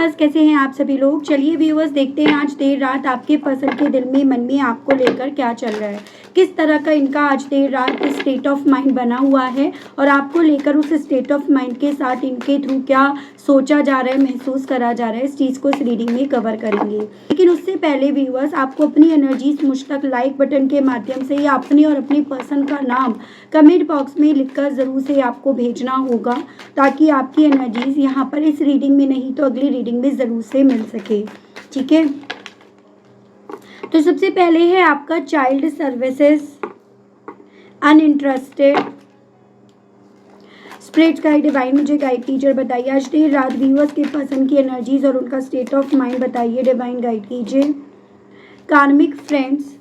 Viewers, कैसे हैं आप सभी लोग। चलिए व्यूअर्स, देखते हैं आज देर रात आपके पर्सन के दिल में, मन में आपको लेकर क्या चल रहा है, किस तरह का इनका आज देर रात स्टेट ऑफ माइंड बना हुआ है और आपको लेकर उस स्टेट ऑफ माइंड के साथ इनके थ्रू क्या सोचा जा रहा है, महसूस करा जा रहा है। इस चीज़ को इस रीडिंग में कवर करेंगे। लेकिन उससे पहले व्यूअर्स, आपको अपनी एनर्जीज मुझ तक लाइक बटन के माध्यम से या अपने और अपने पर्सन का नाम कमेंट बॉक्स में लिखकर ज़रूर से आपको भेजना होगा, ताकि आपकी एनर्जीज यहाँ पर इस रीडिंग में नहीं तो अगली रीडिंग में ज़रूर से मिल सके। ठीक है, तो सबसे पहले है आपका child services, uninterested. Spirit guide, divine मुझे गाइड टीचर बताइए आज देर रात व्यूअर्स के पर्सन की एनर्जीज और उनका स्टेट ऑफ माइंड बताइए, डिवाइन गाइड कीजिए। कार्मिक फ्रेंड्स,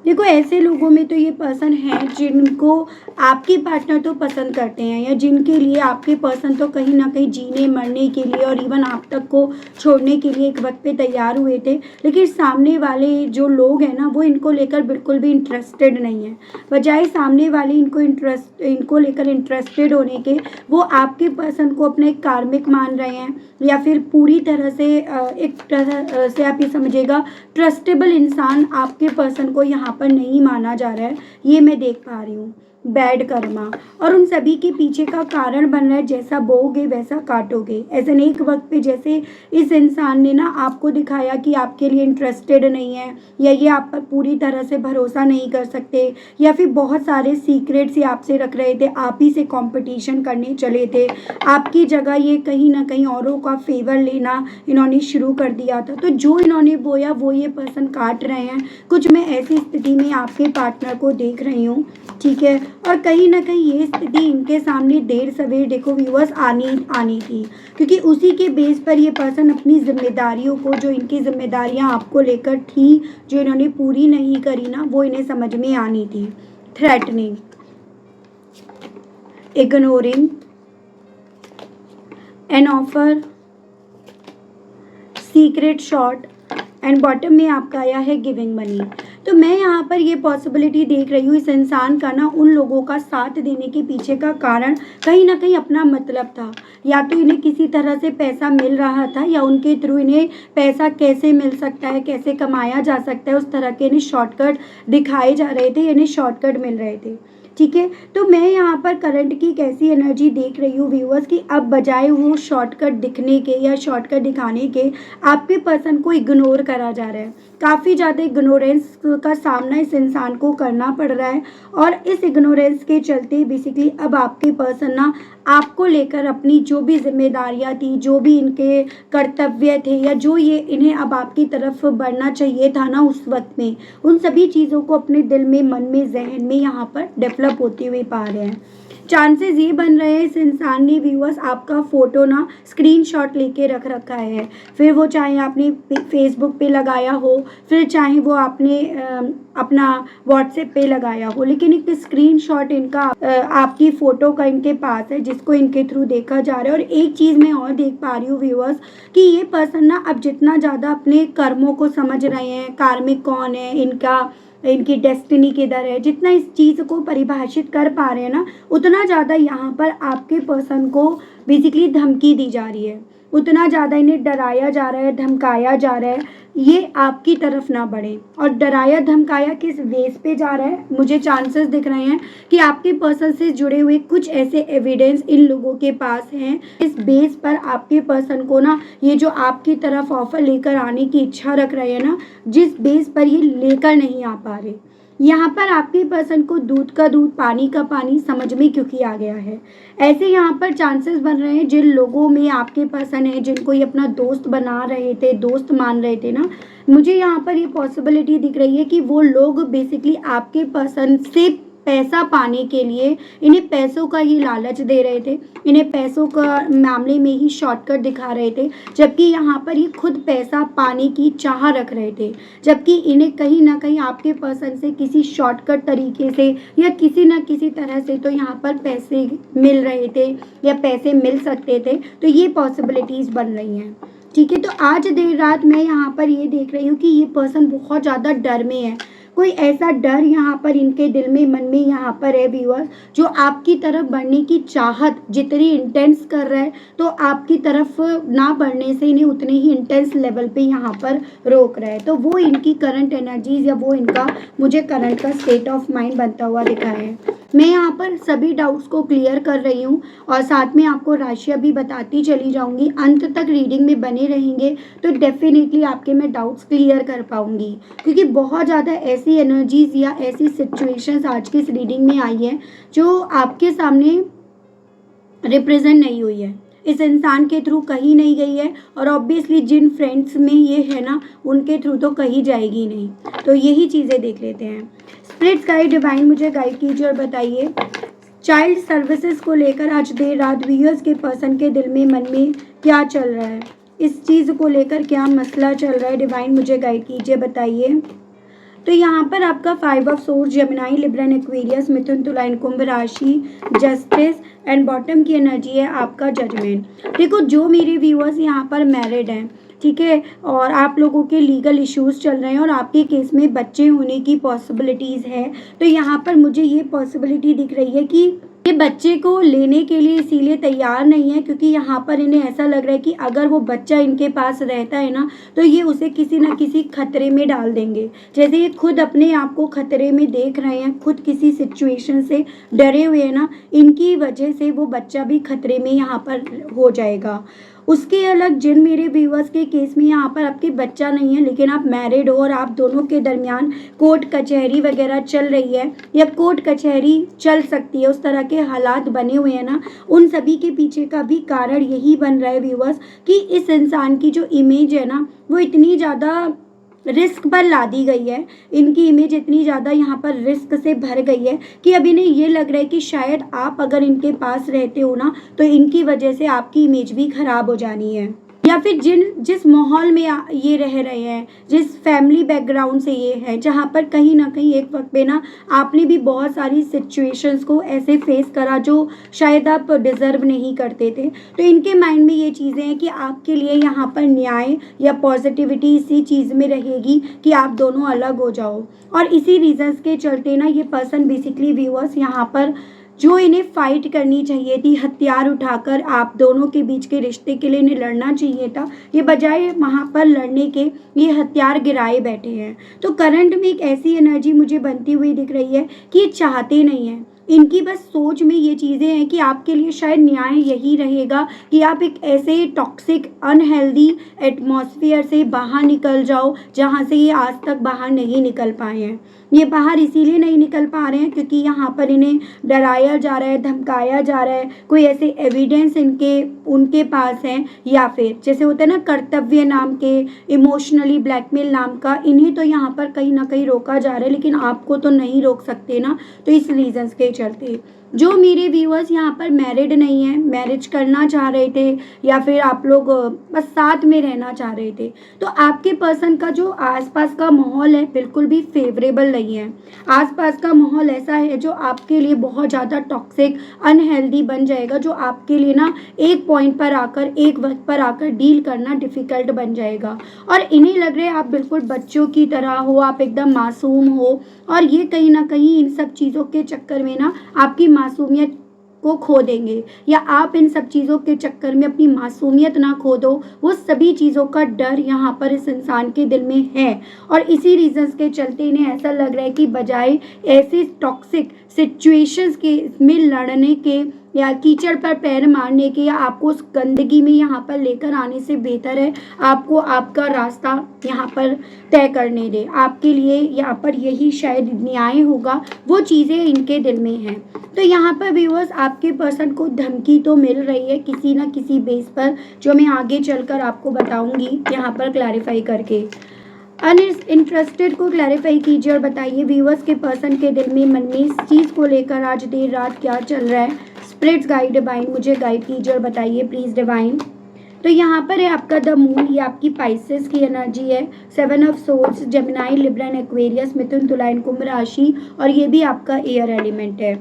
देखो ऐसे लोगों में तो ये पर्सन है जिनको आपके पार्टनर तो पसंद करते हैं, या जिनके लिए आपके पर्सन तो कहीं ना कहीं जीने मरने के लिए और इवन आप तक को छोड़ने के लिए एक वक्त पे तैयार हुए थे। लेकिन सामने वाले जो लोग हैं ना, वो इनको लेकर बिल्कुल भी इंटरेस्टेड नहीं है। बजाय सामने वाले इनको लेकर इंटरेस्टेड होने के, वो आपके पर्सन को अपना एक कार्मिक मान रहे हैं, या फिर पूरी तरह से एक तरह से आप ये समझिएगा ट्रस्टेबल इंसान आपके पर्सन को यहाँ पर नहीं माना जा रहा है। ये मैं देख पा रही हूँ। बैड कर्मा और उन सभी के पीछे का कारण बन रहा है, जैसा बोओगे वैसा काटोगे। ऐसे नहीं, एक वक्त पे जैसे इस इंसान ने ना आपको दिखाया कि आपके लिए इंटरेस्टेड नहीं है, या ये आप पर पूरी तरह से भरोसा नहीं कर सकते, या फिर बहुत सारे सीक्रेट्स ही आपसे रख रहे थे, आप ही से कंपटीशन करने चले थे। आपकी जगह ये कहीं ना कहीं औरों का फेवर लेना इन्होंने शुरू कर दिया था। तो जो इन्होंने बोया वो ये पर्सन काट रहे हैं। कुछ मैं ऐसी स्थिति में आपके पार्टनर को देख रही हूँ। ठीक है, और कहीं ना कहीं ये स्थिति इनके सामने देर सवेर देखो व्यूअर्स आनी थी, क्योंकि उसी के बेस पर ये पर्सन अपनी जिम्मेदारियों को, जो इनकी जिम्मेदारियां आपको लेकर थी, जो इन्होंने पूरी नहीं करी ना, वो इन्हें समझ में आनी थी। Threatening, ignoring an offer, secret shot and bottom में आपका आया है गिविंग मनी। तो मैं यहाँ पर ये पॉसिबिलिटी देख रही हूँ, इस इंसान का ना उन लोगों का साथ देने के पीछे का कारण कहीं ना कहीं अपना मतलब था। या तो इन्हें किसी तरह से पैसा मिल रहा था, या उनके थ्रू इन्हें पैसा कैसे मिल सकता है, कैसे कमाया जा सकता है, उस तरह के इन्हें शॉर्टकट दिखाए जा रहे थे, इन्हें शॉर्टकट मिल रहे थे। ठीक है, तो मैं यहाँ पर करंट की कैसी एनर्जी देख रही हूँ व्यूअर्स की, अब बजाय वो शॉर्टकट दिखने के या शॉर्टकट दिखाने के, आपके पर्सन को इग्नोर करा जा रहा है। काफ़ी ज़्यादा इग्नोरेंस का सामना इस इंसान को करना पड़ रहा है, और इस इग्नोरेंस के चलते बेसिकली अब आपके पर्सन ना आपको लेकर अपनी जो भी जिम्मेदारियां थी, जो भी इनके कर्तव्य थे, या जो ये इन्हें अब आपकी तरफ बढ़ना चाहिए था ना उस वक्त में, उन सभी चीज़ों को अपने दिल में, मन में, जहन में यहाँ पर डेवलप होते हुए पा रहे हैं। चांसेस ये बन रहे हैं इस इंसान ने व्यूअर्स आपका फ़ोटो ना स्क्रीनशॉट लेके रख रखा है, फिर वो चाहे आपने फेसबुक पे लगाया हो, फिर चाहे वो आपने अपना व्हाट्सएप पे लगाया हो, लेकिन एक स्क्रीनशॉट इनका आपकी फ़ोटो का इनके पास है, जिसको इनके थ्रू देखा जा रहा है। और एक चीज़ मैं और देख पा रही हूँ व्यूअर्स कि ये पर्सन ना अब जितना ज़्यादा अपने कर्मों को समझ रहे हैं, कार्मिक कौन है इनका, इनकी डेस्टिनी किधर है, जितना इस चीज़ को परिभाषित कर पा रहे हैं ना, उतना ज़्यादा यहाँ पर आपके पर्सन को बेसिकली धमकी दी जा रही है, उतना ज़्यादा इन्हें डराया जा रहा है, धमकाया जा रहा है, ये आपकी तरफ ना बढ़े। और डराया धमकाया किस बेस पे जा रहा है, मुझे चांसेस दिख रहे हैं कि आपके पर्सन से जुड़े हुए कुछ ऐसे एविडेंस इन लोगों के पास हैं, इस बेस पर आपके पर्सन को ना ये जो आपकी तरफ ऑफर लेकर आने की इच्छा रख रहे हैं ना, जिस बेस पर ये लेकर नहीं आ पा रहे, यहाँ पर आपके पर्सन को दूध का दूध पानी का पानी समझ में क्योंकि आ गया है। ऐसे यहाँ पर चांसेस बन रहे हैं, जिन लोगों में आपके पर्सन है, जिनको ये अपना दोस्त बना रहे थे, दोस्त मान रहे थे ना, मुझे यहाँ पर ये पॉसिबिलिटी दिख रही है कि वो लोग बेसिकली आपके पर्सन से पैसा पाने के लिए इन्हें पैसों का ही लालच दे रहे थे, इन्हें पैसों का मामले में ही शॉर्टकट दिखा रहे थे, जबकि यहाँ पर ये खुद पैसा पाने की चाह रख रहे थे, जबकि इन्हें कहीं ना कहीं आपके पर्सन से किसी शॉर्टकट तरीके से या किसी न किसी तरह से तो यहाँ पर पैसे मिल रहे थे या पैसे मिल सकते थे। तो ये पॉसिबिलिटीज़ बन रही हैं। ठीक है, तो आज देर रात मैं यहाँ पर ये देख रही हूँ कि ये पर्सन बहुत ज़्यादा डर में है, कोई ऐसा डर यहाँ पर इनके दिल में, मन में यहाँ पर है व्यूअर्स, जो आपकी तरफ बढ़ने की चाहत जितनी इंटेंस कर रहा है, तो आपकी तरफ ना बढ़ने से इन्हें उतने ही इंटेंस लेवल पे यहाँ पर रोक रहा है। तो वो इनकी करंट एनर्जीज या वो इनका मुझे करंट का स्टेट ऑफ माइंड बनता हुआ दिखा है। मैं यहाँ पर सभी डाउट्स को क्लियर कर रही हूँ और साथ में आपको राशियाँ भी बताती चली जाऊँगी। अंत तक रीडिंग में बने रहेंगे तो डेफिनेटली आपके मैं डाउट्स क्लियर कर पाऊँगी, क्योंकि बहुत ज़्यादा ऐसी एनर्जीज या ऐसी सिचुएशंस आज की इस रीडिंग में आई है जो आपके सामने रिप्रेजेंट नहीं हुई है, इस इंसान के थ्रू कही नहीं गई है, और ऑब्वियसली जिन फ्रेंड्स में ये है ना उनके थ्रू तो कही जाएगी नहीं। तो यही चीज़ें देख लेते हैं। स्पिरिट्स गाइड डिवाइन मुझे गाइड कीजिए और बताइए चाइल्ड सर्विसेज को लेकर आज देर रात व्यूअर्स के पर्सन के दिल में, मन में क्या चल रहा है, इस चीज़ को लेकर क्या मसला चल रहा है, डिवाइन मुझे गाइड कीजिए, बताइए। तो यहाँ पर आपका 5 of swords, Gemini, Libra, Aquarius, मिथुन, तुला, कुंभ राशि, जस्टिस एंड बॉटम की एनर्जी है आपका जजमेंट। देखो जो मेरे व्यूअर्स यहाँ पर मैरिड हैं, ठीक है, और आप लोगों के लीगल इश्यूज चल रहे हैं और आपके केस में बच्चे होने की पॉसिबिलिटीज़ है, तो यहाँ पर मुझे ये पॉसिबिलिटी दिख रही है कि ये बच्चे को लेने के लिए इसीलिए तैयार नहीं है क्योंकि यहाँ पर इन्हें ऐसा लग रहा है कि अगर वो बच्चा इनके पास रहता है ना तो ये उसे किसी न किसी खतरे में डाल देंगे। जैसे ये खुद अपने आप को खतरे में देख रहे हैं, खुद किसी सिचुएशन से डरे हुए हैं ना, इनकी वजह से वो बच्चा भी खतरे में यहाँ पर हो जाएगा। उसके अलग जिन मेरे व्यूअर्स के केस में यहाँ पर आपके बच्चा नहीं है लेकिन आप मैरिड हो और आप दोनों के दरमियान कोर्ट कचहरी वगैरह चल रही है या कोर्ट कचहरी चल सकती है, उस तरह के हालात बने हुए हैं ना, उन सभी के पीछे का भी कारण यही बन रहा है व्यूअर्स कि इस इंसान की जो इमेज है ना वो इतनी ज़्यादा रिस्क पर ला दी गई है, इनकी इमेज इतनी ज़्यादा यहाँ पर रिस्क से भर गई है कि अब इन्हें ये लग रहा है कि शायद आप अगर इनके पास रहते हो ना तो इनकी वजह से आपकी इमेज भी खराब हो जानी है, या फिर जिस माहौल में ये रह रहे हैं, जिस फैमिली बैकग्राउंड से ये है, जहाँ पर कहीं ना कहीं एक वक्त पे ना आपने भी बहुत सारी सिचुएशंस को ऐसे फेस करा जो शायद आप डिज़र्व नहीं करते थे, तो इनके माइंड में ये चीज़ें हैं कि आपके लिए यहाँ पर न्याय या पॉजिटिविटी इसी चीज़ में रहेगी कि आप दोनों अलग हो जाओ। और इसी रीजंस के चलते ना ये पर्सन बेसिकली व्यूअर्स यहाँ पर जो इन्हें फाइट करनी चाहिए थी, हथियार उठाकर आप दोनों के बीच के रिश्ते के लिए इन्हें लड़ना चाहिए था, ये बजाय वहाँ पर लड़ने के ये हथियार गिराए बैठे हैं। तो करंट में एक ऐसी एनर्जी मुझे बनती हुई दिख रही है कि ये चाहते नहीं हैं, इनकी बस सोच में ये चीज़ें हैं कि आपके लिए शायद न्याय यही रहेगा कि आप एक ऐसे टॉक्सिक अनहेल्दी एटमॉस्फेयर से बाहर निकल जाओ जहाँ से ये आज तक बाहर नहीं निकल पाए हैं। ये बाहर इसीलिए नहीं निकल पा रहे हैं क्योंकि यहाँ पर इन्हें डराया जा रहा है, धमकाया जा रहा है, कोई ऐसे एविडेंस उनके पास हैं, या फिर जैसे होता है ना कर्तव्य नाम के, इमोशनली ब्लैकमेल नाम का, इन्हें तो यहाँ पर कहीं ना कहीं रोका जा रहा है लेकिन आपको तो नहीं रोक सकते ना। तो इस रीजंस के चलते जो मेरे व्यूअर्स यहाँ पर मैरिड नहीं हैं, मैरिज करना चाह रहे थे या फिर आप लोग बस साथ में रहना चाह रहे थे, तो आपके पर्सन का जो आसपास का माहौल है बिल्कुल भी फेवरेबल नहीं है। आसपास का माहौल ऐसा है जो आपके लिए बहुत ज़्यादा टॉक्सिक अनहेल्दी बन जाएगा, जो आपके लिए ना एक पॉइंट पर आकर, एक वक्त पर आकर डील करना डिफ़िकल्ट बन जाएगा। और इन्हें लग रहा है आप बिल्कुल बच्चों की तरह हो, आप एकदम मासूम हो, और ये कहीं ना कहीं इन सब चीज़ों के चक्कर में ना आपकी मासूमियत को खो देंगे, या आप इन सब चीज़ों के चक्कर में अपनी मासूमियत ना खो दो। वो सभी चीज़ों का डर यहाँ पर इस इंसान के दिल में है और इसी रीजंस के चलते इन्हें ऐसा लग रहा है कि बजाय ऐसे टॉक्सिक सिचुएशंस के में लड़ने के या कीचड़ पर पैर मारने के या आपको उस गंदगी में यहाँ पर लेकर आने से बेहतर है आपको आपका रास्ता यहाँ पर तय करने दे। आपके लिए यहाँ पर यही शायद न्याय होगा, वो चीज़ें इनके दिल में हैं। तो यहाँ पर व्यूअर्स आपके पर्सन को धमकी तो मिल रही है किसी न किसी बेस पर, जो मैं आगे चलकर आपको बताऊँगी यहाँ पर क्लैरिफाई करके। अनइंटरेस्टेड को क्लैरिफाई कीजिए और बताइए व्यूअर्स के पर्सन के दिल में, मन में इस चीज़ को लेकर आज देर रात क्या चल रहा है। स्पिरिट्स गाइड डिवाइन मुझे गाइड कीजिए और बताइए प्लीज़ डिवाइन। तो यहाँ पर है आपका द मून, ये आपकी पाइसेस की एनर्जी है। 7 of swords, Gemini, Libra, Aquarius, मिथुन, तुला, कुंभ राशि, और ये भी आपका एयर एलिमेंट है।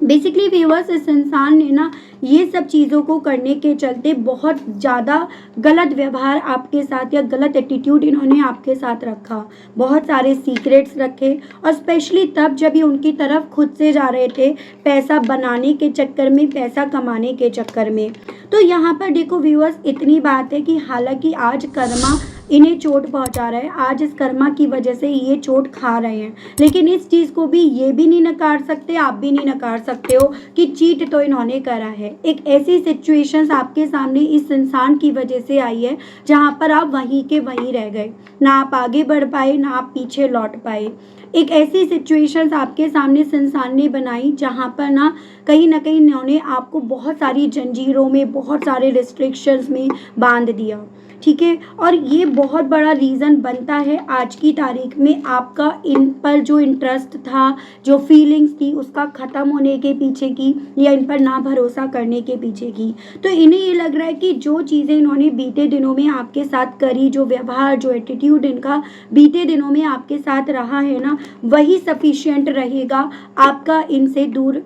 बेसिकली व्यूअर्स, इस इंसान ने ना ये सब चीज़ों को करने के चलते बहुत ज़्यादा गलत व्यवहार आपके साथ या गलत एटीट्यूड इन्होंने आपके साथ रखा, बहुत सारे सीक्रेट्स रखे, और स्पेशली तब जब ये उनकी तरफ खुद से जा रहे थे पैसा बनाने के चक्कर में, पैसा कमाने के चक्कर में। तो यहाँ पर देखो व्यूअर्स, इतनी बात है कि हालांकि आज कर्मा इन्हें चोट पहुंचा रहा है, आज इस कर्मा की वजह से ये चोट खा रहे हैं, लेकिन इस चीज़ को भी ये भी नहीं नकार सकते, आप भी नहीं नकार सकते हो कि चीट तो इन्होंने करा है। एक ऐसी सिचुएशंस आपके सामने इस इंसान की वजह से आई है जहां पर आप वहीं के वहीं रह गए, ना आप आगे बढ़ पाए ना आप पीछे लौट पाए। एक ऐसी सिचुएशंस आपके सामने इस इंसान ने बनाई जहां पर ना कहीं इन्होंने आपको बहुत सारी जंजीरों में, बहुत सारे रिस्ट्रिक्शंस में बांध दिया, ठीक है। और ये बहुत बड़ा रीज़न बनता है आज की तारीख में आपका इन पर जो इंटरेस्ट था, जो फीलिंग्स थी, उसका ख़त्म होने के पीछे की, या इन पर ना भरोसा करने के पीछे की। तो इन्हें ये लग रहा है कि जो चीज़ें इन्होंने बीते दिनों में आपके साथ करी, जो व्यवहार, जो एटीट्यूड इनका बीते दिनों में आपके साथ रहा है ना, वही सफिशिएंट रहेगा आपका इनसे दूर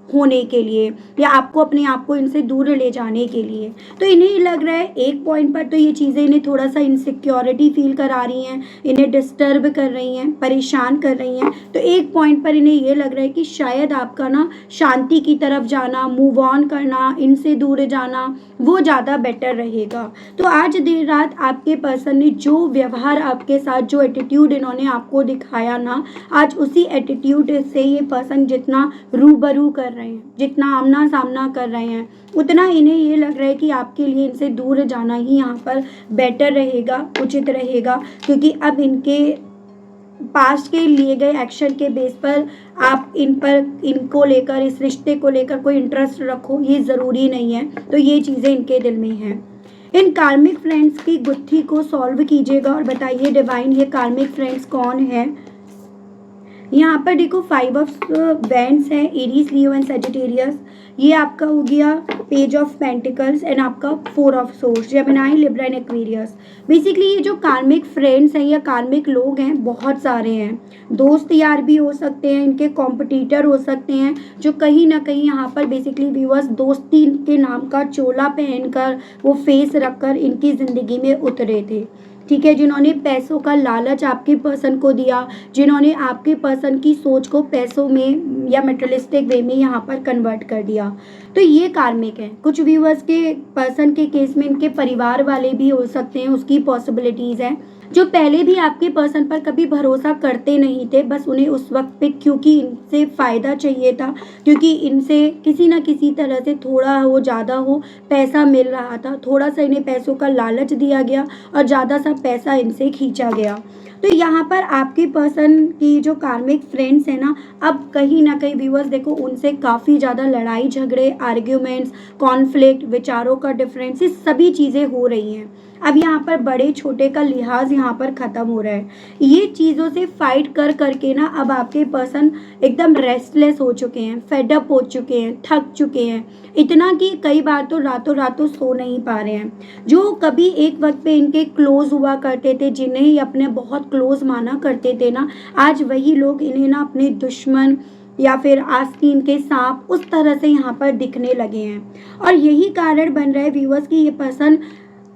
होने के लिए, या आपको अपने आप को इनसे दूर ले जाने के लिए। तो इन्हें ये लग रहा है एक पॉइंट पर तो ये चीज़ें इन्हें थोड़ा सा इनसिक्योरिटी फील करा रही हैं, इन्हें डिस्टर्ब कर रही हैं, परेशान कर रही हैं। तो एक पॉइंट पर इन्हें ये लग रहा है कि शायद आपका ना शांति की तरफ जाना, मूव ऑन करना, इनसे दूर जाना, वो ज़्यादा बेटर रहेगा। तो आज देर रात आपके पर्सन ने जो व्यवहार आपके साथ, जो एटीट्यूड इन्होंने आपको दिखाया ना, आज उसी एटीट्यूड से ये पर्सन जितना रूबरू कर रहे हैं, जितना आमना सामना कर रहे हैं, उतना इन्हें ये लग रहा है कि आपके लिए इनसे दूर जाना ही यहाँ पर बेटर रहेगा, उचित रहेगा। क्योंकि अब इनके पास्ट के लिए गए एक्शन के बेस पर आप इनको लेकर, इस रिश्ते को लेकर कोई इंटरेस्ट रखो, ये ज़रूरी नहीं है। तो ये चीज़ें इनके दिल में हैं। इन कार्मिक फ्रेंड्स की गुत्थी को सॉल्व कीजिएगा और बताइए डिवाइन, ये कार्मिक फ्रेंड्स कौन है। यहाँ पर देखो 5 ऑफ वैंड्स है, एरीज, लियो एंड सजिटेरियस। ये आपका हो गया पेज ऑफ पेंटिकल्स एंड आपका 4 of swords, Gemini, Libra and Aquarius. Basically ये जो कार्मिक फ्रेंड्स हैं या कार्मिक लोग हैं, बहुत सारे हैं। दोस्त यार भी हो सकते हैं, इनके कॉम्पिटिटर हो सकते हैं, जो कहीं ना कहीं यहाँ पर बेसिकली व्यूअर्स दोस्ती के नाम का चोला पहनकर, वो फेस रखकर इनकी ज़िंदगी में उतरे थे, ठीक है। जिन्होंने पैसों का लालच आपके पर्सन को दिया, जिन्होंने आपके पर्सन की सोच को पैसों में या मटेरियलिस्टिक वे में यहाँ पर कन्वर्ट कर दिया। तो ये कार्मिक है। कुछ व्यूअर्स के पर्सन के केस में इनके परिवार वाले भी हो सकते हैं, उसकी पॉसिबिलिटीज़ हैं, जो पहले भी आपके पर्सन पर कभी भरोसा करते नहीं थे, बस उन्हें उस वक्त पे क्योंकि इनसे फ़ायदा चाहिए था, क्योंकि इनसे किसी ना किसी तरह से थोड़ा हो ज़्यादा हो पैसा मिल रहा था, थोड़ा सा इन्हें पैसों का लालच दिया गया और ज़्यादा सा पैसा इनसे खींचा गया। तो यहाँ पर आपके पर्सन की जो कार्मिक फ्रेंड्स हैं ना, अब कहीं ना कहीं व्यूअर्स देखो उनसे काफ़ी ज़्यादा लड़ाई झगड़े, आर्ग्यूमेंट्स, कॉन्फ्लिक्ट, विचारों का डिफरेंस, ये सभी चीज़ें हो रही हैं। अब यहाँ पर बड़े छोटे का लिहाज यहाँ पर ख़त्म हो रहा है। ये चीज़ों से फाइट कर करके ना अब आपके पर्सन एकदम रेस्टलेस हो चुके हैं, फेडअप हो चुके हैं, थक चुके हैं, इतना कि कई बार तो रातों सो नहीं पा रहे हैं। जो कभी एक वक्त पे इनके क्लोज हुआ करते थे, जिन्हें ही अपने बहुत क्लोज माना करते थे ना, आज वही लोग इन्हें ना अपने दुश्मन या फिर आस्तीन के सांप उस तरह से यहाँ पर दिखने लगे हैं। और यही कारण बन रहा है व्यूअर्स कि ये पर्सन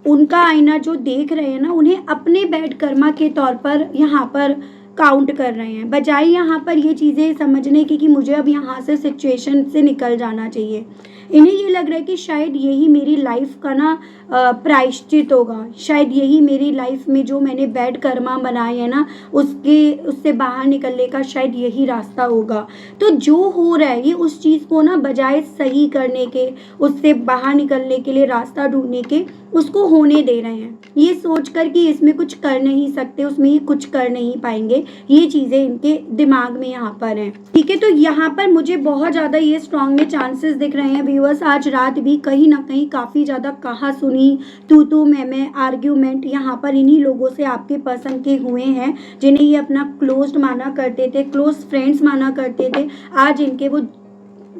उनका आईना जो देख रहे हैं ना, उन्हें अपने बैड कर्मा के तौर पर यहाँ पर काउंट कर रहे हैं, बजाय यहाँ पर ये चीज़ें समझने की कि मुझे अब यहाँ से सिचुएशन से निकल जाना चाहिए। इन्हें ये लग रहा है कि शायद यही मेरी लाइफ का ना प्रायश्चित होगा, शायद यही मेरी लाइफ में जो मैंने बैड कर्मा बनाए हैं ना, उससे बाहर निकलने का शायद यही रास्ता होगा। तो जो हो रहा है ये उस चीज़ को ना बजाय सही करने के, उससे बाहर निकलने के लिए रास्ता ढूंढने के, उसको होने दे रहे हैं, ये सोचकर कि इसमें कुछ कर नहीं सकते, उसमें ये कुछ कर नहीं पाएंगे। ये चीज़ें इनके दिमाग में यहाँ पर हैं, ठीक है। तो यहाँ पर मुझे बहुत ज़्यादा ये स्ट्रॉन्ग में चांसेस दिख रहे हैं व्यूअर्स, आज रात भी कहीं ना कहीं काफ़ी ज़्यादा कहा सुनी, तू मैं आर्ग्यूमेंट यहाँ पर इन्हीं लोगों से आपके पर्सन के हुए हैं, जिन्हें ये अपना क्लोज्ड माना करते थे, क्लोज फ्रेंड्स माना करते थे, आज इनके वो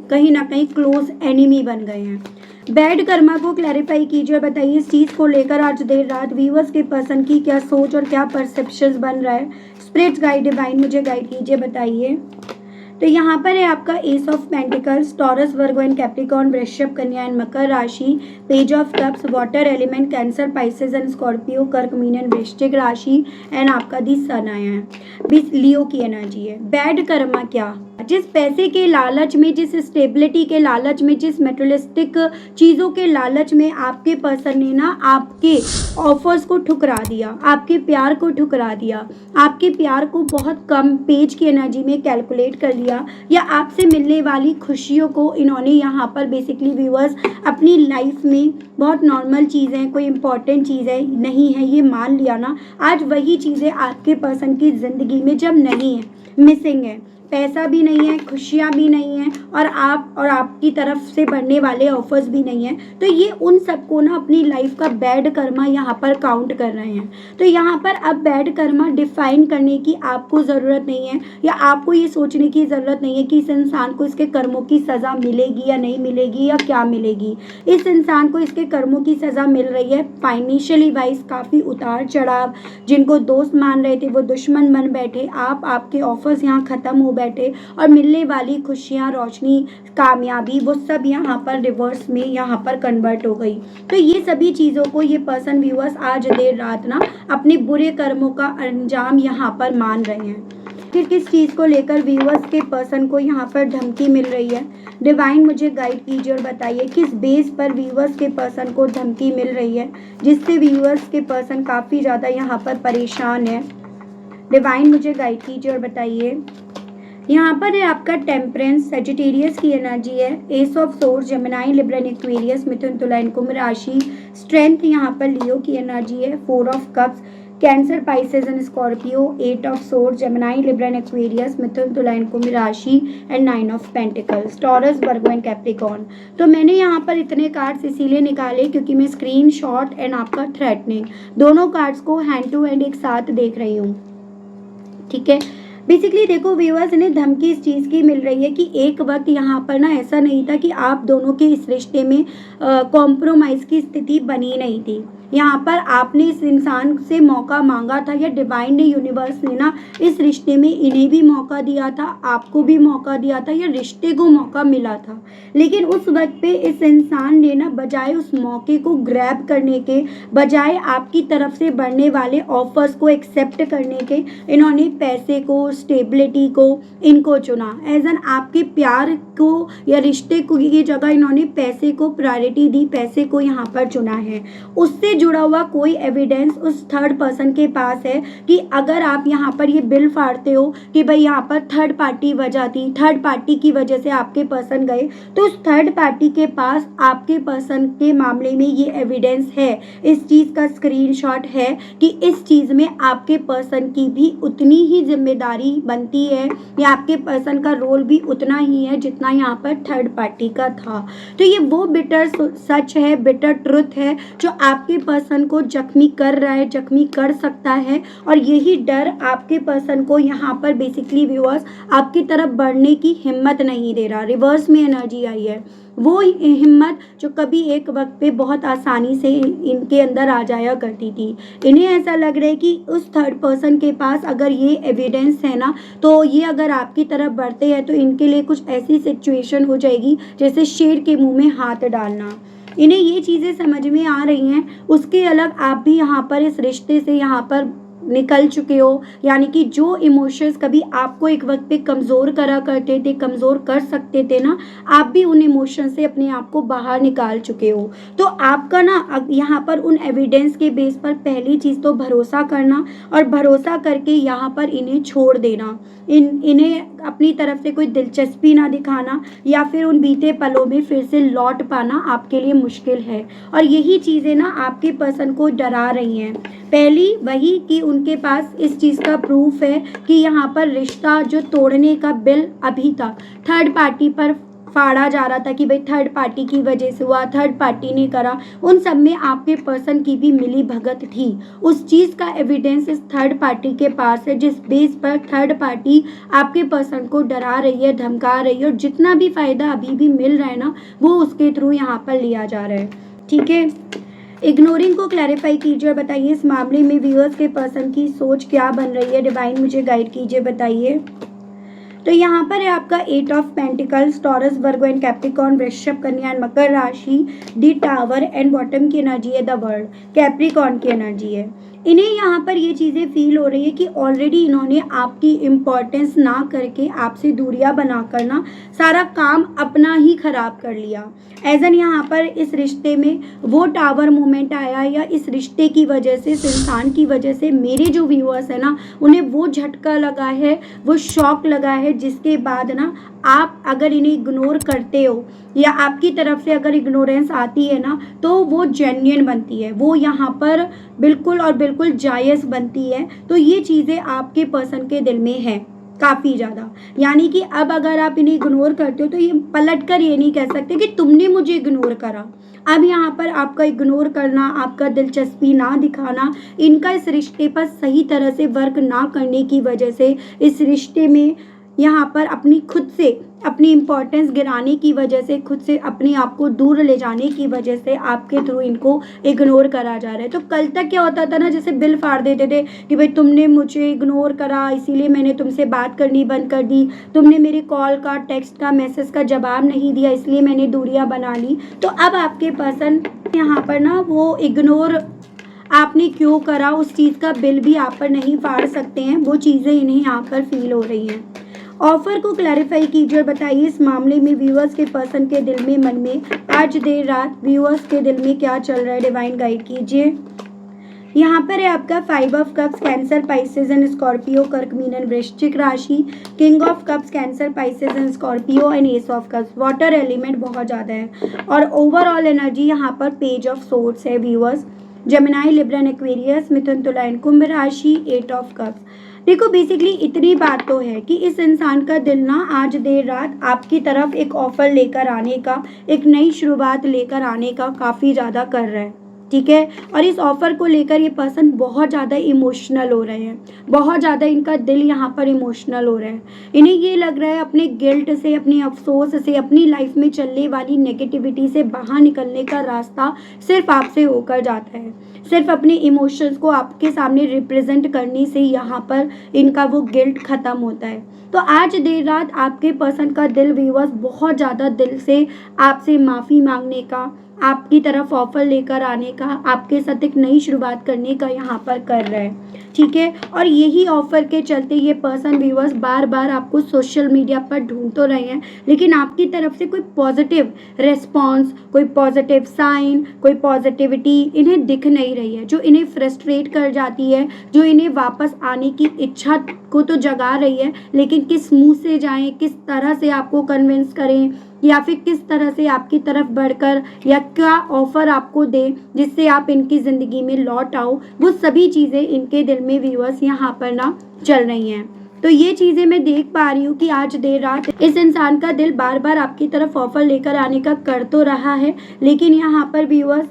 कहीं ना कहीं क्लोज एनिमी बन गए हैं। बैड कर्मा को क्लैरिफाई कीजिए और बताइए इस चीज़ को लेकर आज देर रात व्यूअर्स के पर्सन की क्या सोच और क्या परसेप्शंस बन रहा है। स्पिरिट्स गाइड, डिवाइन मुझे गाइड कीजिए, बताइए। तो यहाँ पर है आपका S of pentacles, Taurus, Virgo and Capricorn, वृषभ, कन्या एंड मकर राशि, page of cups, water element, cancer, Pisces and Scorpio, कर्क, मीन एंड वृश्चिक राशि एंड आपका दी सन आया है, बीस लियो की एनर्जी है। बैड कर्मा क्या, जिस पैसे के लालच में, जिस स्टेबिलिटी के लालच में, जिस मेटेरियलिस्टिक चीज़ों के लालच में आपके पर्सन ने ना आपके ऑफर्स को ठुकरा दिया, आपके प्यार को ठुकरा दिया, आपके प्यार को बहुत कम पेज की एनर्जी में कैलकुलेट कर लिया, या आपसे मिलने वाली खुशियों को इन्होंने यहाँ पर बेसिकली व्यूअर्स अपनी लाइफ में बहुत नॉर्मल चीज़ है, कोई इंपॉर्टेंट चीज़ है नहीं है ये मान लिया ना। आज वही चीज़ें आपके पर्सन की ज़िंदगी में जब नहीं है, मिसिंग है, पैसा भी नहीं है, खुशियाँ भी नहीं हैं, और आपकी तरफ से बढ़ने वाले ऑफर्स भी नहीं हैं, तो ये उन सबको ना अपनी लाइफ का बैड कर्मा यहाँ पर काउंट कर रहे हैं। तो यहाँ पर अब बैड कर्मा डिफाइन करने की आपको ज़रूरत नहीं है, या आपको ये सोचने की ज़रूरत नहीं है कि इस इंसान को इसके कर्मों की सज़ा मिलेगी या नहीं मिलेगी या क्या मिलेगी। इस इंसान को इसके कर्मों की सज़ा मिल रही है। फाइनेंशियली वाइज काफ़ी उतार चढ़ाव, जिनको दोस्त मान रहे थे वो दुश्मन बन बैठे, आपके ऑफर्स यहाँ ख़त्म हो बैठे, और मिलने वाली खुशियाँ, रोशनी, कामयाबी, वो सब यहाँ पर रिवर्स में यहाँ पर कन्वर्ट हो गई। तो ये सभी चीज़ों को ये पर्सन व्यूअर्स आज देर रात ना अपने बुरे कर्मों का अंजाम यहाँ पर मान रहे हैं। फिर किस चीज़ को लेकर व्यूअर्स के पर्सन को यहाँ पर धमकी मिल रही है, डिवाइन मुझे गाइड कीजिए और बताइए किस बेस पर व्यूअर्स के पर्सन को धमकी मिल रही है, जिससे व्यूअर्स के पर्सन काफ़ी ज़्यादा यहाँ पर परेशान है। डिवाइन मुझे गाइड कीजिए और बताइए। यहाँ पर है आपका टेम्परेंस, सेजिटेरियस की एनर्जी है, ace of swords, Gemini, Libra and Aquarius, मिथुन, तुला एंड कुंभ राशि, स्ट्रेंथ यहाँ पर लियो की एनर्जी है, four of cups, Cancer, Pisces and Scorpio, eight of swords, Gemini, Libra and Aquarius, मिथुन, तुला एंड कुंभ राशि and nine of pentacles, Taurus, Virgo and Capricorn. तो मैंने यहाँ पर इतने कार्ड्स इसीलिए निकाले क्योंकि मैं स्क्रीन शॉट एंड आपका थ्रेटनिंग दोनों कार्ड्स को हैंड टू हैंड एक साथ देख रही हूँ। ठीक है, बेसिकली देखो व्यूअर्स, इन्हें धमकी इस चीज़ की मिल रही है कि एक वक्त यहाँ पर ना ऐसा नहीं था कि आप दोनों के इस रिश्ते में कॉम्प्रोमाइज़ की स्थिति बनी नहीं थी। यहाँ पर आपने इस इंसान से मौका मांगा था, या डिवाइन ने, यूनिवर्स ने ना इस रिश्ते में इन्हें भी मौका दिया था, आपको भी मौका दिया था, या रिश्ते को मौका मिला था। लेकिन उस वक्त पे इस इंसान ने ना बजाय उस मौके को ग्रैब करने के, बजाय आपकी तरफ से बढ़ने वाले ऑफर्स को एक्सेप्ट करने के, इन्होंने पैसे को, स्टेबिलिटी को, इनको चुना। एज एन आपके प्यार को या रिश्ते को की जगह इन्होंने पैसे को प्रायोरिटी दी, पैसे को यहाँ पर चुना है। उससे जुड़ा हुआ कोई एविडेंस उस थर्ड पर्सन के पास है कि अगर आप यहाँ पर ये बिल फाड़ते हो कि भाई यहाँ पर थर्ड पार्टी वजह थी, थर्ड पार्टी की वजह से आपके पर्सन गए, तो उस थर्ड पार्टी के पास आपके पर्सन के मामले में ये एविडेंस है, इस चीज़ का स्क्रीनशॉट है कि इस चीज़ में आपके पर्सन की भी उतनी ही जिम्मेदारी बनती है, या आपके पर्सन का रोल भी उतना ही है जितना यहाँ पर थर्ड पार्टी का था। तो ये वो बिटर सच है, बिटर ट्रुथ है जो आपके पर्सन को जख्मी कर रहा है, जख्मी कर सकता है, और यही डर आपके पर्सन को यहाँ पर बेसिकली व्यूअर्स आपकी तरफ बढ़ने की हिम्मत नहीं दे रहा। रिवर्स में एनर्जी आई है, वो हिम्मत जो कभी एक वक्त पे बहुत आसानी से इनके अंदर आ जाया करती थी। इन्हें ऐसा लग रहा है कि उस थर्ड पर्सन के पास अगर ये एविडेंस है ना, तो ये अगर आपकी तरफ बढ़ते हैं तो इनके लिए कुछ ऐसी सिचुएशन हो जाएगी जैसे शेर के मुंह में हाथ डालना। इन्हें ये चीज़ें समझ में आ रही हैं। उसके अलग आप भी यहाँ पर इस रिश्ते से यहाँ पर निकल चुके हो, यानी कि जो इमोशंस कभी आपको एक वक्त पे कमज़ोर करा करते थे, कमज़ोर कर सकते थे ना, आप भी उन इमोशन से अपने आप को बाहर निकाल चुके हो। तो आपका ना यहाँ पर उन एविडेंस के बेस पर पहली चीज़ तो भरोसा करना, और भरोसा करके यहाँ पर इन्हें छोड़ देना, इन्हें अपनी तरफ से कोई दिलचस्पी ना दिखाना, या फिर उन बीते पलों में फिर से लौट पाना आपके लिए मुश्किल है। और यही चीज़ें ना आपके पर्सन को डरा रही हैं। पहली वही कि उनके पास इस चीज़ का प्रूफ है कि यहाँ पर रिश्ता जो तोड़ने का बिल अभी तक थर्ड पार्टी पर फाड़ा जा रहा था कि भाई थर्ड पार्टी की वजह से हुआ, थर्ड पार्टी ने करा, उन सब में आपके पर्सन की भी मिली भगत थी। उस चीज़ का एविडेंस इस थर्ड पार्टी के पास है, जिस बेस पर थर्ड पार्टी आपके पर्सन को डरा रही है, धमका रही है, और जितना भी फ़ायदा अभी भी मिल रहा है ना, वो उसके थ्रू यहाँ पर लिया जा रहा है। ठीक है, इग्नोरिंग को क्लैरिफाई कीजिए और बताइए इस मामले में व्यूअर्स के पर्सन की सोच क्या बन रही है। डिवाइन मुझे गाइड कीजिए, बताइए। तो यहाँ पर है आपका 8 of pentacles, Taurus, Virgo and Capricorn, वृषभ, कन्या एंड मकर राशि, दी टावर एंड बॉटम की एनर्जी है द वर्ल्ड, कैप्रिकॉर्न की एनर्जी है। इन्हें यहाँ पर ये चीज़ें फील हो रही है कि ऑलरेडी इन्होंने आपकी इम्पोर्टेंस ना करके आपसे दूरियां बना कर ना सारा काम अपना ही खराब कर लिया। एज एन यहाँ पर इस रिश्ते में वो टावर मोमेंट आया, या इस रिश्ते की वजह से, इस इंसान की वजह से मेरे जो व्यूअर्स है ना उन्हें वो झटका लगा है, वो शॉक लगा है, जिसके बाद ना आप अगर इन्हें इग्नोर करते हो या आपकी तरफ से अगर इग्नोरेंस आती है ना तो वो जेन्युइन बनती है, वो यहाँ पर बिल्कुल और बिल्कुल जायज़ बनती है। तो ये चीज़ें आपके पर्सन के दिल में है काफ़ी ज़्यादा। यानी कि अब अगर आप इन्हें इग्नोर करते हो तो ये पलट कर ये नहीं कह सकते कि तुमने मुझे इग्नोर करा। अब यहाँ पर आपका इग्नोर करना, आपका दिलचस्पी ना दिखाना, इनका इस रिश्ते पर सही तरह से वर्क ना करने की वजह से, इस रिश्ते में यहाँ पर अपनी खुद से अपनी इम्पोर्टेंस गिराने की वजह से, खुद से अपने आप को दूर ले जाने की वजह से आपके थ्रू इनको इग्नोर करा जा रहा है। तो कल तक क्या होता था ना, जैसे बिल फाड़ देते थे कि भाई तुमने मुझे इग्नोर करा इसीलिए मैंने तुमसे बात करनी बंद कर दी, तुमने मेरी कॉल का, टेक्स्ट का, मैसेज का जवाब नहीं दिया इसलिए मैंने दूरियां बना ली। तो अब आपके पर्सन यहाँ पर ना वो इग्नोर आपने क्यों करा उस चीज़ का बिल भी आप पर नहीं फाड़ सकते हैं, वो चीज़ें इन्हें यहाँ पर फील हो रही हैं। ऑफर को क्लैरिफाई कीजिए और बताइए इस मामले में व्यूअर्स के पर्सन के दिल में, मन में आज देर रात व्यूअर्स के दिल में क्या चल रहा है, डिवाइन गाइड कीजिए। यहाँ पर है आपका 5 of cups, Cancer, Pisces and Scorpio, कर्क, मीन एंड वृश्चिक राशि, king of cups, Cancer, Pisces and Scorpio and ace of cups, water element बहुत ज़्यादा है। और ओवरऑल एनर्जी यहाँ पर पेज ऑफ सोर्ड्स है viewers, Gemini, Libra and Aquarius, मिथुन, तुला एंड कुंभ राशि, 8 ऑफ कप्स। देखो बेसिकली इतनी बात तो है कि इस इंसान का दिल ना आज देर रात आपकी तरफ एक ऑफर लेकर आने का, एक नई शुरुआत लेकर आने का काफ़ी ज़्यादा कर रहा है, ठीक है। और इस ऑफ़र को लेकर ये पर्सन बहुत ज़्यादा इमोशनल हो रहे हैं, बहुत ज़्यादा इनका दिल यहाँ पर इमोशनल हो रहा है। इन्हें ये लग रहा है अपने गिल्ट से, अपने अफसोस से, अपनी लाइफ में चलने वाली नेगेटिविटी से बाहर निकलने का रास्ता सिर्फ आपसे होकर जाता है। सिर्फ अपने इमोशंस को आपके सामने रिप्रेजेंट करने से यहाँ पर इनका वो गिल्ट ख़त्म होता है। तो आज देर रात आपके पर्सन का दिल व्यूअर्स बहुत ज़्यादा दिल से आपसे माफ़ी मांगने का, आपकी तरफ ऑफर लेकर आने का, आपके साथ एक नई शुरुआत करने का यहाँ पर कर रहा है, ठीक है। और यही ऑफर के चलते ये पर्सन व्यूअर्स बार बार आपको सोशल मीडिया पर ढूंढ तो रहे हैं, लेकिन आपकी तरफ से कोई पॉजिटिव रिस्पॉन्स, कोई पॉजिटिव साइन, कोई पॉजिटिविटी इन्हें दिख नहीं रही है, जो इन्हें फ्रस्ट्रेट कर जाती है, जो इन्हें वापस आने की इच्छा को तो जगा रही है, लेकिन किस मुँह से जाएं, किस तरह से आपको कन्विंस करें, या फिर किस तरह से आपकी तरफ बढ़कर या क्या ऑफ़र आपको दे जिससे आप इनकी ज़िंदगी में लौट आओ, वो सभी चीज़ें इनके दिल में व्यूअर्स यहाँ पर ना चल रही हैं। तो ये चीज़ें मैं देख पा रही हूँ कि आज देर रात इस इंसान का दिल बार बार आपकी तरफ ऑफ़र लेकर आने का कर तो रहा है, लेकिन यहाँ पर व्यूअर्स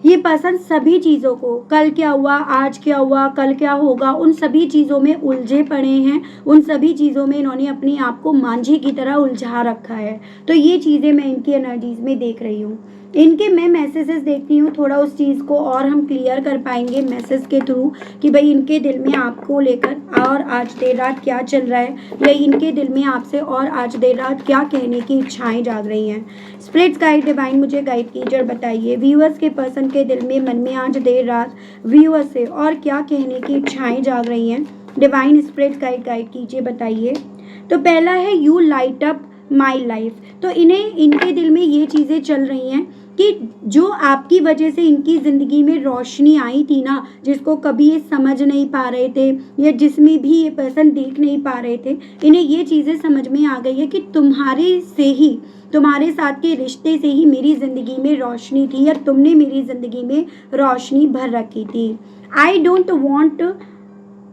ये पर्सन सभी चीज़ों को, कल क्या हुआ, आज क्या हुआ, कल क्या होगा, उन सभी चीज़ों में उलझे पड़े हैं, उन सभी चीज़ों में इन्होंने अपने आप को मांझे की तरह उलझा रखा है। तो ये चीज़ें मैं इनकी एनर्जीज़ में देख रही हूँ। इनके मैं मैसेजेस देखती हूँ, थोड़ा उस चीज़ को और हम क्लियर कर पाएंगे मैसेज के थ्रू कि भाई इनके दिल में आपको लेकर और आज देर रात क्या चल रहा है, या इनके दिल में आपसे और आज देर रात क्या कहने की इच्छाएं जाग रही हैं। स्प्लिट्स गाइड डिवाइन मुझे गाइड कीजिए और बताइए व्यूअर्स के पर्सन के दिल में, मन में आज देर रात व्यूअर्स से और क्या कहने की इच्छाएं जाग रही हैं। डिवाइन स्प्लिट्स गाइड कीजिए, बताइए। तो पहला है you light up my life. तो इन्हें, इनके दिल में ये चीज़ें चल रही हैं कि जो आपकी वजह से इनकी ज़िंदगी में रोशनी आई थी ना, जिसको कभी ये समझ नहीं पा रहे थे या जिसमें भी ये पर्सन देख नहीं पा रहे थे, इन्हें ये चीज़ें समझ में आ गई है कि तुम्हारे से ही, तुम्हारे साथ के रिश्ते से ही मेरी ज़िंदगी में रोशनी थी, या तुमने मेरी ज़िंदगी में रोशनी भर रखी थी। I don't want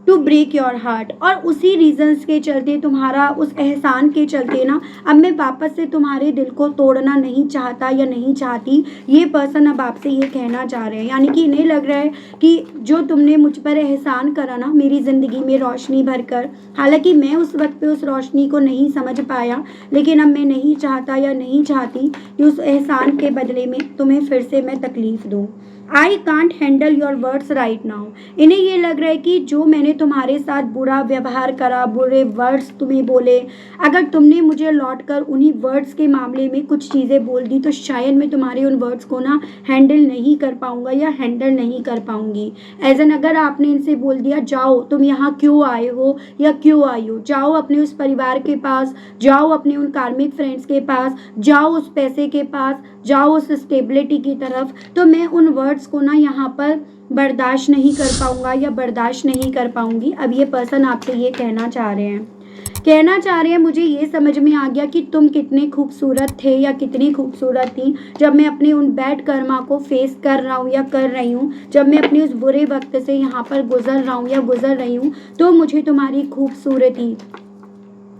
to break your heart. और उसी रीजंस के चलते, तुम्हारा उस एहसान के चलते ना, अब मैं वापस से तुम्हारे दिल को तोड़ना नहीं चाहता या नहीं चाहती। ये पर्सन अब आपसे ये कहना चाह रहे हैं, यानी कि इन्हें लग रहा है कि जो तुमने मुझ पर एहसान करा ना मेरी ज़िंदगी में रोशनी भरकर, हालांकि मैं उस वक्त पे उस रोशनी को नहीं समझ पाया, लेकिन अब मैं नहीं चाहता या नहीं चाहती कि उस एहसान के बदले में तुम्हें फिर से मैं तकलीफ़ दूँ। I can't handle your words right now. इन्हें ये लग रहा है कि जो मैंने तुम्हारे साथ बुरा व्यवहार करा, बुरे वर्ड्स तुम्हें बोले, अगर तुमने मुझे लौट कर उन्हीं वर्ड्स के मामले में कुछ चीज़ें बोल दी तो शायद मैं तुम्हारे उन वर्ड्स को ना हैंडल नहीं कर पाऊंगा या हैंडल नहीं कर पाऊंगी। एज एन अगर आपने इनसे बोल दिया जाओ तुम यहाँ क्यों आए हो या क्यों आई हो, जाओ अपने उस परिवार के पास, जाओ अपने उन कार्मिक फ्रेंड्स के पास, जाओ उस पैसे के पास, जाओ उस स्टेबिलिटी की तरफ, तो मैं उन वर्ड्स को ना यहाँ पर बर्दाश्त नहीं कर पाऊंगा या बर्दाश्त नहीं कर पाऊंगी। अब ये पर्सन आपसे ये कहना चाह रहे हैं मुझे ये समझ में आ गया कि तुम कितने खूबसूरत थे या कितनी खूबसूरत थी जब मैं अपने उन बैड कर्मा को फेस कर रहा हूँ या कर रही हूँ, जब मैं अपने उस बुरे वक्त से यहाँ पर गुजर रहा हूँ या गुजर रही हूँ, तो मुझे तुम्हारी खूबसूरती,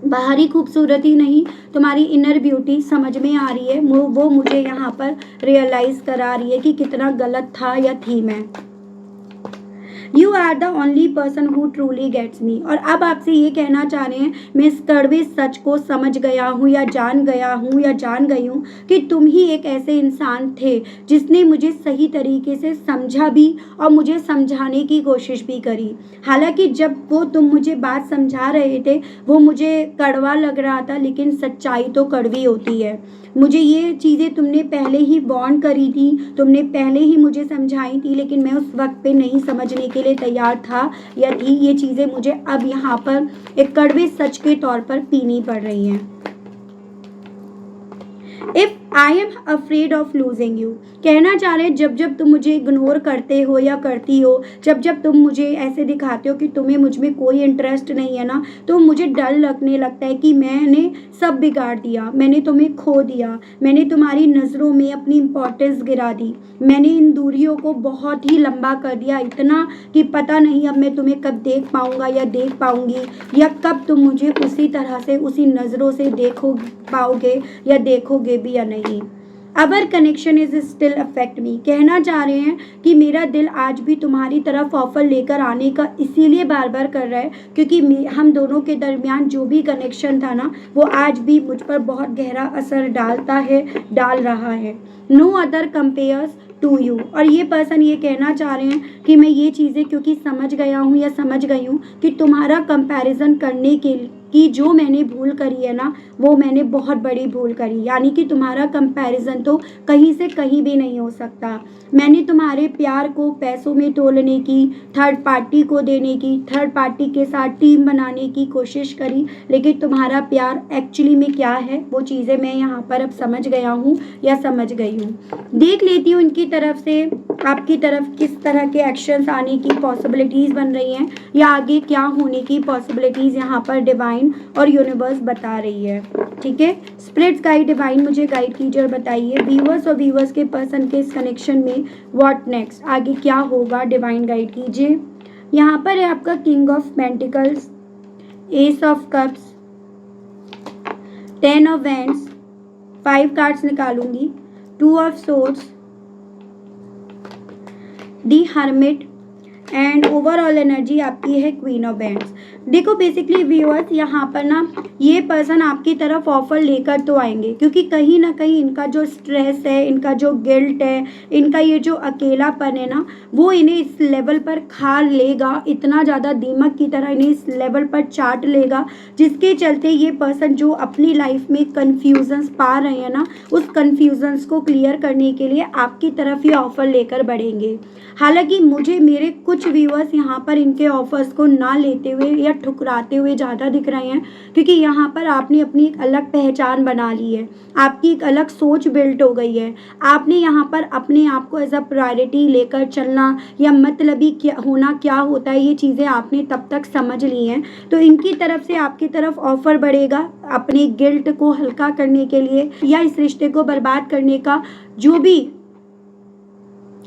बाहरी खूबसूरती नहीं, तुम्हारी इनर ब्यूटी समझ में आ रही है। वो मुझे यहाँ पर रियलाइज़ करा रही है कि कितना गलत था या थी मैं। You are the only person who truly gets me. और अब आपसे ये कहना चाह रहे हैं मैं इस कड़वे सच को समझ गया हूँ या जान गई हूँ कि तुम ही एक ऐसे इंसान थे जिसने मुझे सही तरीके से समझा भी और मुझे समझाने की कोशिश भी करी। हालांकि जब वो तुम मुझे बात समझा रहे थे वो मुझे कड़वा लग रहा था, लेकिन सच्चाई तो कड़वी होती है। मुझे ये चीज़ें तुमने पहले ही वार्न करी थी, तुमने पहले ही मुझे समझाई थी, लेकिन मैं उस वक्त पे नहीं समझने के लिए तैयार था या थी। ये चीज़ें मुझे अब यहाँ पर एक कड़वे सच के तौर पर पीनी पड़ रही हैं। If I am afraid of losing you, कहना चाह रहे हैं जब जब तुम मुझे इग्नोर करते हो या करती हो, जब जब तुम मुझे ऐसे दिखाते हो कि तुम्हें मुझ में कोई इंटरेस्ट नहीं है ना, तो मुझे डर लगने लगता है कि मैंने सब बिगाड़ दिया, मैंने तुम्हें खो दिया, मैंने तुम्हारी नज़रों में अपनी इम्पोर्टेंस गिरा दी, मैंने इन दूरियों को बहुत ही लंबा कर दिया, इतना कि पता नहीं अब मैं तुम्हें कब देख पाऊंगा या देख पाऊंगी, या कब तुम मुझे उसी तरह से उसी नज़रों से देखो पाओगे या देखोगे भी या नहीं। Our connection is still affect me, कहना चाह रहे हैं कि मेरा दिल आज भी तुम्हारी तरफ ऑफर लेकर आने का इसीलिए बार बार कर रहा है क्योंकि हम दोनों के दरमियान जो भी कनेक्शन था ना वो आज भी मुझ पर बहुत गहरा असर डाल रहा है। No other compares to you. और ये पर्सन ये कहना चाह रहे हैं कि मैं ये चीज़ें क्योंकि समझ गया हूँ या समझ गई हूँ कि तुम्हारा कंपैरिजन करने के कि जो मैंने भूल करी है ना वो मैंने बहुत बड़ी भूल करी, यानी कि तुम्हारा कंपैरिजन तो कहीं से कहीं भी नहीं हो सकता। मैंने तुम्हारे प्यार को पैसों में तोलने की, थर्ड पार्टी को देने की, थर्ड पार्टी के साथ टीम बनाने की कोशिश करी, लेकिन तुम्हारा प्यार एक्चुअली में क्या है वो चीज़ें मैं यहाँ पर अब समझ गया हूँ या समझ गई हूँ। देख लेती हूँ इनकी तरफ से आपकी तरफ किस तरह के एक्शंस आने की पॉसिबिलिटीज़ बन रही हैं या आगे क्या होने की पॉसिबिलिटीज़ यहाँ पर डिवाइन और यूनिवर्स बता रही है। ठीक है, स्प्लिट्स गाइड डिवाइन मुझे गाइड कीजिए और बताइए व्यूअर्स और व्यूअर्स के पर्सन के इस कनेक्शन में व्हाट नेक्स्ट, आगे क्या होगा, डिवाइन गाइड कीजिए। यहाँ पर है आपका king of pentacles, ace of cups, 10 of wands, 5 cards निकालूंगी, 2 of swords, the hermit and overall energy आपकी है क्वीन ऑफ वैंड्स। देखो बेसिकली व्यूअर्स यहाँ पर ना ये पर्सन आपकी तरफ ऑफर लेकर तो आएंगे क्योंकि कहीं ना कहीं इनका जो स्ट्रेस है, इनका जो गिल्ट है, इनका ये जो अकेलापन है ना वो इन्हें इस लेवल पर खा लेगा, इतना ज़्यादा दीमक की तरह इन्हें इस लेवल पर चाट लेगा जिसके चलते ये पर्सन जो अपनी लाइफ में कन्फ्यूजन्स पा रहे हैं ना उस कन्फ्यूजन्स को क्लियर करने के लिए आपकी तरफ ये ऑफर लेकर बढ़ेंगे। हालांकि मुझे मेरे कुछ व्यूअर्स यहाँ पर इनके ऑफर्स को ना लेते हुए या ठुकराते हुए ज़्यादा दिख रहे हैं क्योंकि यहाँ पर आपने अपनी एक अलग पहचान बना ली है, आपकी एक अलग सोच बिल्ट हो गई है, आपने यहाँ पर अपने आप को एज अ प्रायोरिटी लेकर चलना या मतलबी होना क्या होता है ये चीज़ें आपने तब तक समझ ली हैं। तो इनकी तरफ से आपकी तरफ ऑफर बढ़ेगा अपने गिल्ट को हल्का करने के लिए या इस रिश्ते को बर्बाद करने का जो भी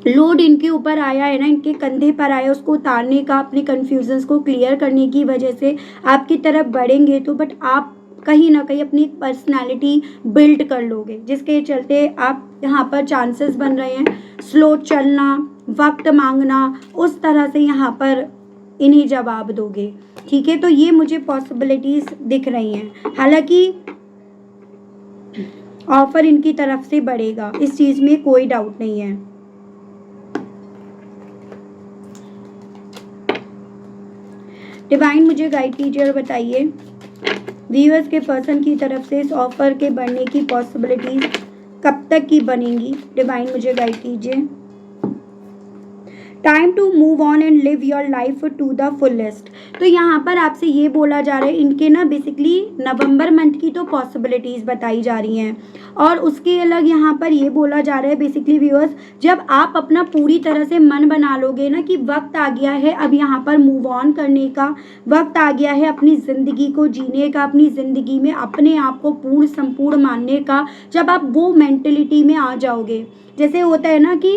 लोड इनके ऊपर आया है ना, इनके कंधे पर आया उसको उतारने का, अपने कन्फ्यूजन्स को क्लियर करने की वजह से आपकी तरफ बढ़ेंगे। तो बट आप कहीं ना कहीं अपनी पर्सनालिटी बिल्ड कर लोगे जिसके चलते आप यहाँ पर चांसेस बन रहे हैं स्लो चलना, वक्त मांगना, उस तरह से यहाँ पर इन्हें जवाब दोगे। ठीक है, तो ये मुझे पॉसिबिलिटीज़ दिख रही हैं। हालांकि ऑफर इनकी तरफ से बढ़ेगा, इस चीज़ में कोई डाउट नहीं है। डिवाइन मुझे गाइड कीजिए और बताइए व्यूअर्स के पर्सन की तरफ से इस ऑफर के बढ़ने की पॉसिबिलिटीज कब तक की बनेंगी। डिवाइन मुझे गाइड कीजिए। Time to move on and live your life to the fullest. तो यहाँ पर आपसे ये बोला जा रहा है, इनके ना बेसिकली नवंबर मंथ की तो पॉसिबिलिटीज़ बताई जा रही हैं, और उसके अलग यहाँ पर ये बोला जा रहा है बेसिकली व्यूअर्स, जब आप अपना पूरी तरह से मन बना लोगे ना कि वक्त आ गया है अब यहाँ पर मूव ऑन करने का, वक्त आ गया है अपनी ज़िंदगी को जीने का, अपनी ज़िंदगी में अपने आप को पूर्ण संपूर्ण मानने का, जब आप वो मेंटलिटी में आ जाओगे, जैसे होता है ना कि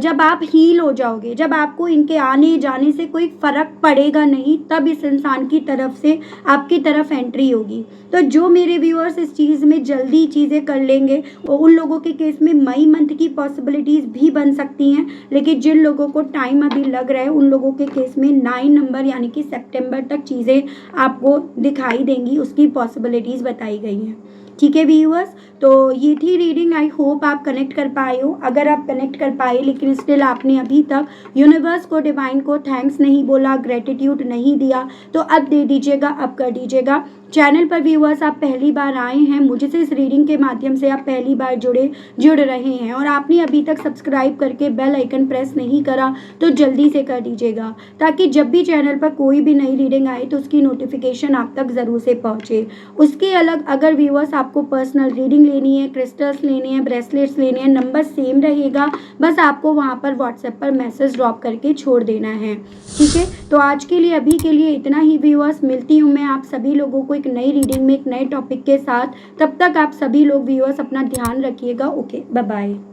जब आप हील हो जाओगे, जब आपको इनके आने जाने से कोई फ़र्क पड़ेगा नहीं, तब इस इंसान की तरफ से आपकी तरफ एंट्री होगी। तो जो मेरे व्यूअर्स इस चीज़ में जल्दी चीज़ें कर लेंगे उन लोगों के केस में मई मंथ की पॉसिबिलिटीज़ भी बन सकती हैं, लेकिन जिन लोगों को टाइम अभी लग रहा है उन लोगों के केस में 9 नंबर यानी कि सितंबर तक चीज़ें आपको दिखाई देंगी, उसकी पॉसिबिलिटीज़ बताई गई हैं। ठीक है व्यूअर्स, तो ये थी रीडिंग। आई होप आप कनेक्ट कर पाए हो। अगर आप कनेक्ट कर पाए लेकिन स्टिल आपने अभी तक यूनिवर्स को, डिवाइन को थैंक्स नहीं बोला, ग्रेटिट्यूड नहीं दिया, तो अब दे दीजिएगा, अब कर दीजिएगा। चैनल पर व्यूअर्स आप पहली बार आए हैं, मुझसे इस रीडिंग के माध्यम से आप पहली बार जुड़ रहे हैं और आपने अभी तक सब्सक्राइब करके बेल आइकन प्रेस नहीं करा तो जल्दी से कर दीजिएगा, ताकि जब भी चैनल पर कोई भी नई रीडिंग आए तो उसकी नोटिफिकेशन आप तक ज़रूर से पहुँचे। उसके अलग अगर व्यूअर्स आपको पर्सनल रीडिंग लेनी है, क्रिस्टल्स लेने हैं, ब्रेसलेट्स लेने हैं, नंबर सेम रहेगा, बस आपको वहाँ पर व्हाट्सएप पर मैसेज ड्रॉप करके छोड़ देना है। ठीक है, तो आज के लिए अभी के लिए इतना ही व्यूअर्स। मिलती हूँ मैं आप सभी लोगों को एक नई रीडिंग में एक नए टॉपिक के साथ। तब तक आप सभी लोग व्यूअर्स अपना ध्यान रखिएगा। Okay, bye bye.